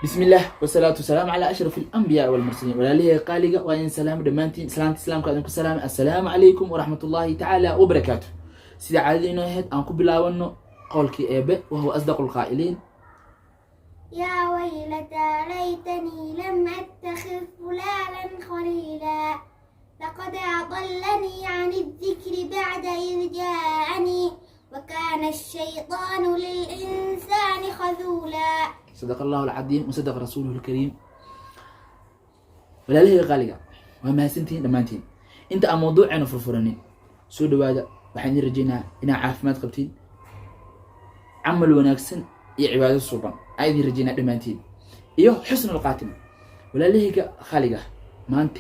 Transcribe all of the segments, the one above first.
بسم الله والصلاة والسلام على أشرف الأنبياء والمرسلين ولا ليه قالقة وإن سلام دمانتين سلام كأنكم سلام السلام عليكم ورحمة الله تعالى وبركاته. سيدي عادينا هاد أنكم بلاوانو قولك إيبه وهو أصدق القائلين. يا ويلتى ليتني لم أتخذ فلانا خليلا لقد أضلني عن الذكر بعد إذ جاءني وكان الشيطان للإنسان خذولا. صدق الله العظيم وصدق رسوله الكريم. ولا ليه قالقة وما سنتين دمانتين انت موضوع أنا فرفرني سود هذا وحين رجينا إنا عافمات قبتين عمل وناكسن عبادة الصوبان أيدي رجينا دمانتين حسن القاتم. ولا ليه خالقة ما أنت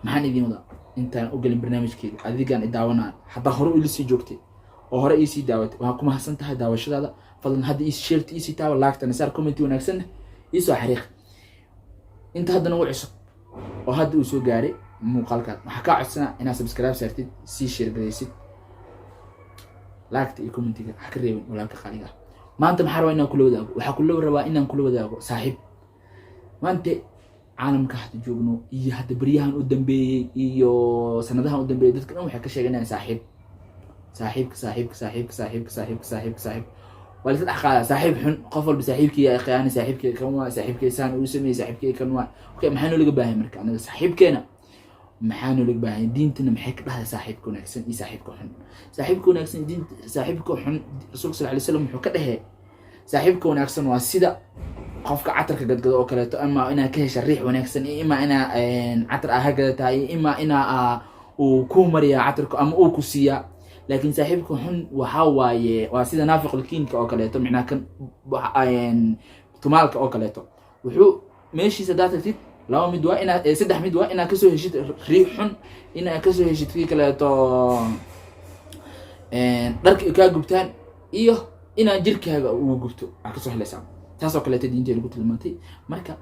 محاني دي مضى انت أقل برنامج كده هذه كان الدعونا حتى هرو اللي سيجوكتي وهرو إيسي دعوت وهاكم حسنتها دعوة شذا فضل هذا إيش شيرت إيسي تاو لاكت أنا صار كومنتي وناكسن إيسو حريق انت هذا نوع عصب وهذا أسوق جاري مو قالك حكا عصنا أنا سبسكرايب سرتي سي شير بريسيت لاكت كومنتي حكريون ولا كخالقة ما أنت محروي إنه كله ذاك وحكله روا إنه كله ذاك صاحب ما أنت عالم كحد جوبنو هذا بريان قدام بي سندها قدام بي دتك نوم حكى شيء أنا صاحب ولا تدخل صاحب حن قفل بصاحبك يا أخي أنا صاحبك كم صاحبك إنسان ويسمي صاحبك كم أوكي محنو لك باهي مرك أنا صاحبك أنا محنو لك باهي دين تنا محك بها صاحبك ونكسن إيه صاحبك حن صاحبك ونكسن دين صاحبك حن رسول صلى الله عليه وسلم حكته صاحبك ونكسن واسدة قفك عطرك قد أو كلا أما أنا كهش الريح ونكسن إما أنا عطر هكذا تاي إما أنا وكومريا عطرك أم أوكسيا لكن صاحبكم حن وحاواي وسيدا نافق الكينك أو كليتو معناه كان تمالك أو كليتو وحو ماشي سدات التيت لو مدوا إنا سدح مدوا إنا كسو هشيت ريح حن إنا كسو هشيت في كليتو درك كاجبتان إنا جرك هذا وجبتو عكسو حلسام تاسو كليتو دينتي اللي قلت المنتي مركا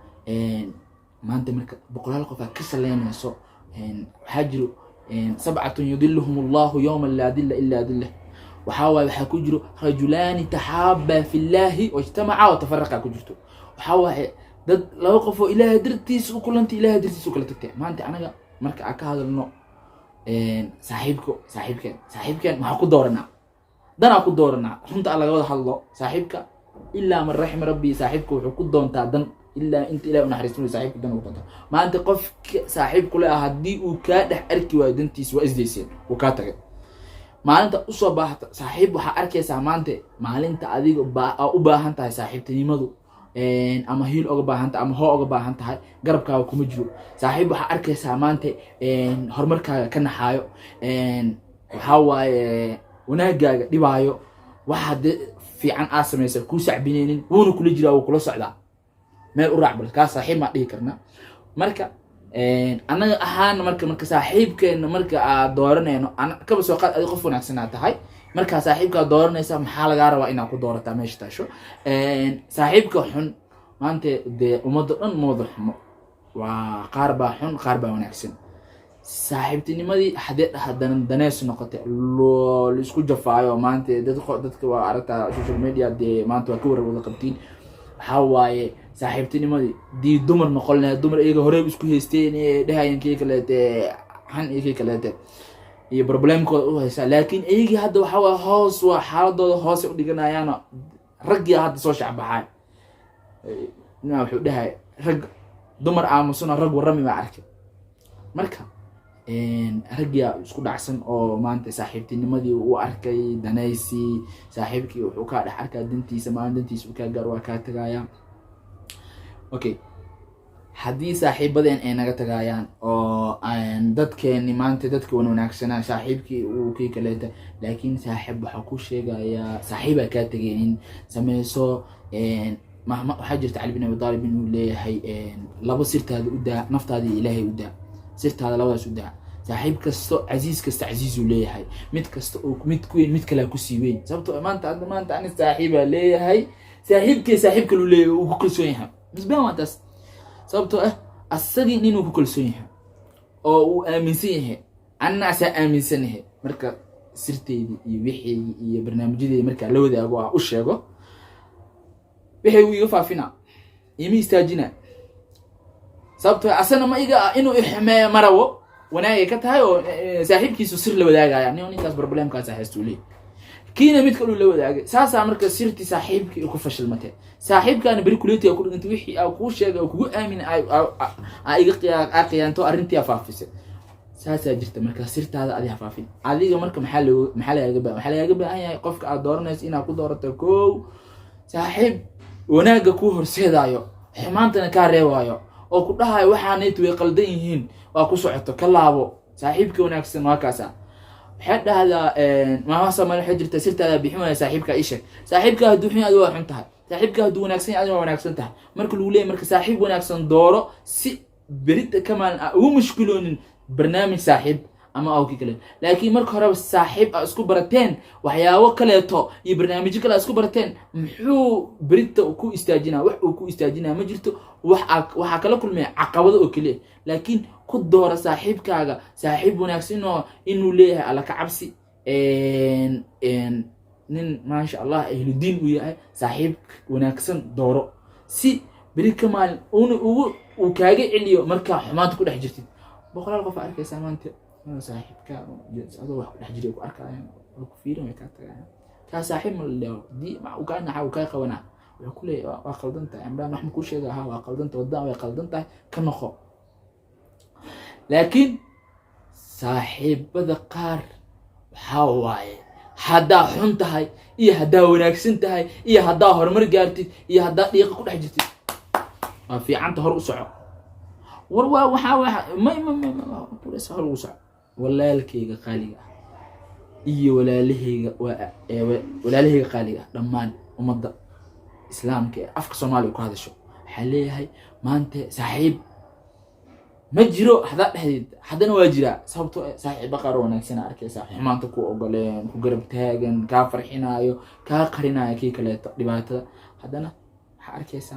ما أنت مركا بقولها لكم فكسلين يسوع حاجروا 7 يضلهم الله يوما لا ذل إلا ذله وحاول حكجروا رجلان تحابا في الله واجتمعا وتفرقا كجرتو وحاول دد لو وقفوا إله درتيس وكل أنت إله درتيس وكل تكتي ما أنت أنا مركا أك هذا النوع صاحبك ما حكو دورنا دنا أكو دورنا فهمت على قول الله صاحبك إلا من رحم ربي صاحبك وحكو دون تعدن إلا أنت إلا ونحرسون صاحبك دون وقتها ما أنت قف صاحبك لا هدي وكادح أركي وادنتيس وإزديسين وكاتك ما أنت أصبح صاحب وحأركي سامانته ما أنت أديك أباها أنت صاحبتني مدو أما هيل أقباها أنت أما هو أقباها أنت قربك وكمجلو صاحب وحأركي سامانته هرمرك كنا حايو وحاوا وناقا ديبايو واحد في عن آسم يسر كوسع بينين ونو كل جرا وكل صعدا meel u raac bal ka saaxiib ma dhihi karna marka anaga ahaan marka saaxiibkeena marka aad dooranayno kaba soo qaad adiga qof wanaagsan aad tahay marka saaxiibka dooranaysa maxaa laga rabaa inaad ku doorataa meesha taasho saaxiibka xun maanta de umada dhan moodo xumo waa qaar baa xun qaar baa wanaagsan saaxiibtinimadii haddana danees noqotay loo isku jafaayo maanta dadka waa aragtaa social media de maanta waa ka warwada qabtiin حواي صاحبتني مادي دي دمر نقولنا دمر إيجا هرب إسكو هستين ده هاي كي كلات حن إيجي كلات يبربلم كو هسا لكن إيجي هذا حوا هاس وحاضر هاس وديجنا يانا رجع هذا صوش عبهاي نعم ده هاي رج دمر عامسونا رج ورمي معك مركها رجع إسكو دعسن أو ما أنت صاحبتني مادي وأركي دنايسي صاحبك وكاد حركة دنتي سمان دنتي سوكا جروا كاتجايا أوكي حديث صاحب بدين أنا كاتجايا أو أن دتك إني ما أنت دتك ونوناكسنا صاحبك وكي كليته لكن صاحب حكوش جايا صاحبك كاتجين سميسو ما حاجة تعلمنا بطالب إنه ليه هي لا بصيرت هذا ودا نفط هذه إلهي ودا صرت هذا لو سوداء صاحب كستو عزيز كست عزيز وليه هاي مت كستو مت كوين مت كلا كسيوين سبتو ما أنت عن صاحبة ليه هاي صاحبك وليه وكل سويها بس بيا ما تس سبتو السجن إنه كل سويها أو آمن سيه أنا سآمن سنه مركب سرتي يبيحي برنامج جديد مركب لو ذا أبغى وش يبغى بيحي ويوفى فينا ima istaajina sababtoo asana ma iga inuu ixmeeyo marawo wanaagay ka tahay oo saaxiibkiisu sir la wadaagaya ninkaas problemkaas haysto leey kiina mid kale la wadaagay saasa marka sirti saaxiibkii ku fashilmatay saaxiibkaana bari kuleetay ku dhigantay wixii aa ku sheegay oo kugu aamin ay iga qiyaanto arintii afaafisay saasa jirta marka sirtaada adiga faafin adiga marka maxaa laga baahan yahay qofka aad dooranayso inaad ku doorato koow saaxiib wanaaga ku horseedayo xumaantana ka reewayo oo ku dhahay waxaanay way qaldan yihiin waa ku socoto ka laabo saaxiibka wanaagsan waa kaasa waxay dhahdaa ma Soomaali waxay jirta sirtaada bixin waa saaxiibka isha saaxiibka haduu xun adiga waa xun tahay saaxiibka haduu wanaagsan adiga waa wanaagsan tahay marka lagu leeyahay marka saaxiib wanaagsan dooro si berita kamaan ugu mushkiloonin barnaamij saaxiib ama aw kale laakiin marka hore saaxiib isku barateen waxyaabo kaleeto iyo barnaamijyo kale isku barateen muxuu berita ku istaajinaa wax uu ku istaajinaa ma jirto waxa kala kulmay caqabado oo kale laakiin ku doora saaxiibkaaga saaxiib wanaagsan oo inuu leeyahay alla ka cabsi nin ma sha Allah ahlu diin u yahay saaxiib wanaagsan dooro si beri kamaan uu kaaga celiyo marka xumaanta ku dhex jirtid boqolaal qof arkaysa maanta saaxiibka adoo wax dhex jiray ku arkayaan oo ku fiirin ka tagayaan ka saaxiib ma leeyo di ma u gaana waxa uu ka qabanaa wuxuu ku leeyahay waa qaldan tahay amraan wax ku sheegaha waa qaldan tahay wadaan way qaldan tahay ka noqo laakiin saaxiibada qaar waxa waaye hadaa xun tahay iyo hadaa wanaagsan tahay iyo hadaa horumar gaartid iyo hadaa dhiiq ku dhex jirtid waa fiicanta hor u soco waxa ma police hor u soco walaalkayga qaaliga iyo walaalahayga qaaliga dhamaan umada islaamka afka Soomaaliya ku hadasho waxa leeyahay maanta saaxiib ma jiro hadana waa jira sababtoo saaxiib qaro wanaagsan arkaysa xumaanta ku ogoleen ku garab taagan ka farxinaayo ka qarinayo kii kale dhibaatada hadana waxa arkaysa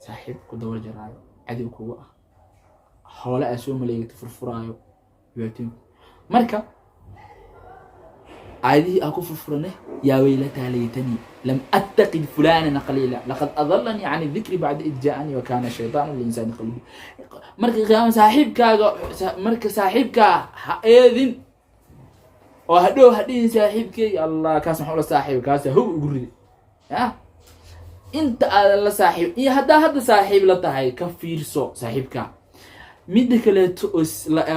saaxiib ku dawal jaraayo adiga kuwa hawla asoo maleeyay furfuraayo yaatin marka عادي أكو فرفرنه يا ويلتى ليتني لم أتقد فلانا قليلا لقد أضلني عن الذكر بعد إذ جاءني وكان الشيطان للإنسان قلبي مركز قام صاحبك مركز صاحبك إذن وهدو هدين صاحبك الله كاسم حول صاحبك كاسم هو يقول ها أنت الله صاحب إيه هذا صاحب لا تهاي كفير سو صاحبك mid kale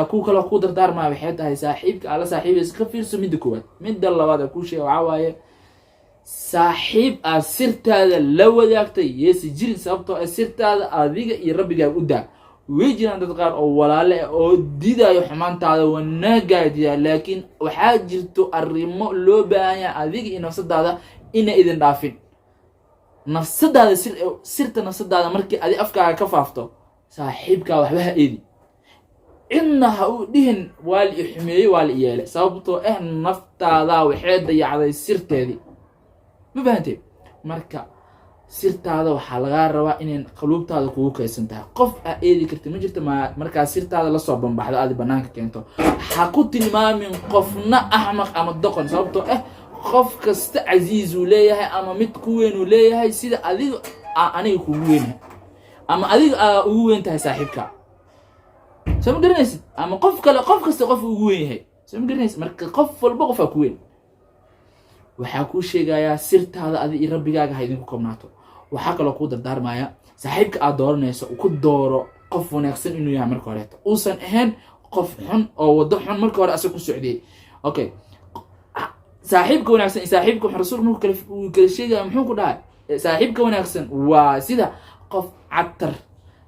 ku kala ku dardaarmaa waxay tahay saaxiibka ala saaxiibis ka fiirso mid koowaad mid labaad ku sheego waxa waaye saaxiib sirtaada la wadaagtay yeesi jirin sababtoo sirtaada adiga iyo rabbiga u daa weejina dad qaar oo walaale oo diidayo xumaantaada wanaagaadia laakiin waxa jirto arrimo loo baahan yahay adiga iyo nafsadaada in idin dhaafin nafsadaada sirta nafsadaada markii adi afkaaga ka faafto saaxiibka waxba ha eedi innaha u dhihin wal ixmeey wal yeelay sababtoo naftaada waxay dayacday sirteedii ma fahanteen marka sirtaada waxa laga rabaa in qalubtaada kugu kaysan tahay qof eedi karti ma jirto marka sirtaada la soo banbaxdo aad banaanka keento ha ku tilmaamin qofna ahmaq ama doqon sababtoo qof kasta aziiz uu leeyahay ama mid ku weyn uu leeyahay sida adiga aniga kugu weyn ama adiga ugu weyn tahay saaxiibka soo garanaysid ama qof kasta qof ugu weyn yahay soo garanaysid marka qof walba qof ku weyn waxa ku sheegaya sirtaada adiga rabbigaaga haydin ku koobnaato waxa kale ku dardaarmaya saaxiibka aad dooranayso ku dooro qof wanaagsan inuu yahay marka hore uusan ahayn qof xun oo wado xun marka hore asoo ku socday okay saaxiibka wanaagsan saaxiibka rasuulku kala sheegay muxuu ku dhahay saaxiibka wanaagsan waa sida qof عطر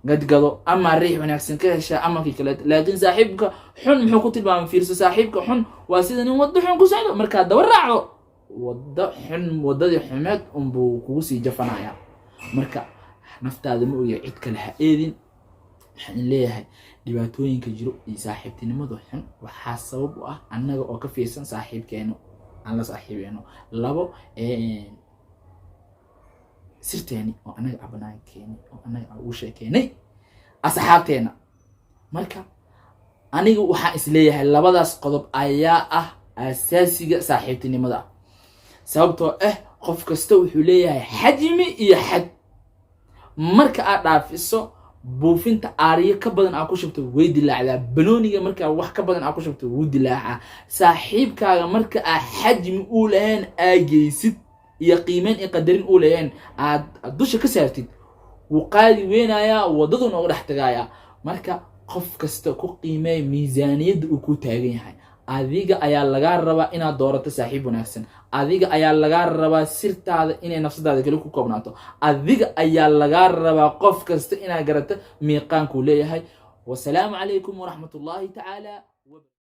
قد أما الريح ونعكسن كذا أما في كلا لكن صاحبك حن محو كتب عن فيرس صاحبك حن واسيدا وضح حن كسعده مركا دور راعو وضح حن وضح حماد بو كوسي جفنايا مركا نفتا دمو يعيد كلها إذن حن ليها دباتوين كجرو صاحبتي نمضو حن وحاسبب أنه أو كفيسن صاحب كينو على صاحبينو لابو sirteeni oo anaga abnaan keenay oo anaga u sheekeynay asxaabteena marka aniga waxa isleeyahay labadaas qodob ayaa asaasiga saaxiibtinimada sababtoo qof kasta wuxuu leeyahay xajmi iyo xad marka aad dhaafiso buufinta aariyo ka badan aad ku shubto way dilaacdaa banooniga marka wax ka badan aad ku shubto wuu dilaacaa saaxiibkaaga marka aad xajmi u lahayn aageysid iyo qiimeyn iyo qadarin u lahayn aad dusha ka saartid wuu qaadi weynayaa wadaduna uga dhex tagayaa marka qof kasta ku qiimeey miisaaniyadda uu ku taagan yahay adiga ayaa laga rabaa inaad doorato saaxiib wanaagsan adiga ayaa laga rabaa sirtaada inay nafsadaada kale ku koobnaato adiga ayaa laga rabaa qof kasta inaad garato miiqaanku leeyahay wasalaamu calaykum waraxmatullaahi tacaala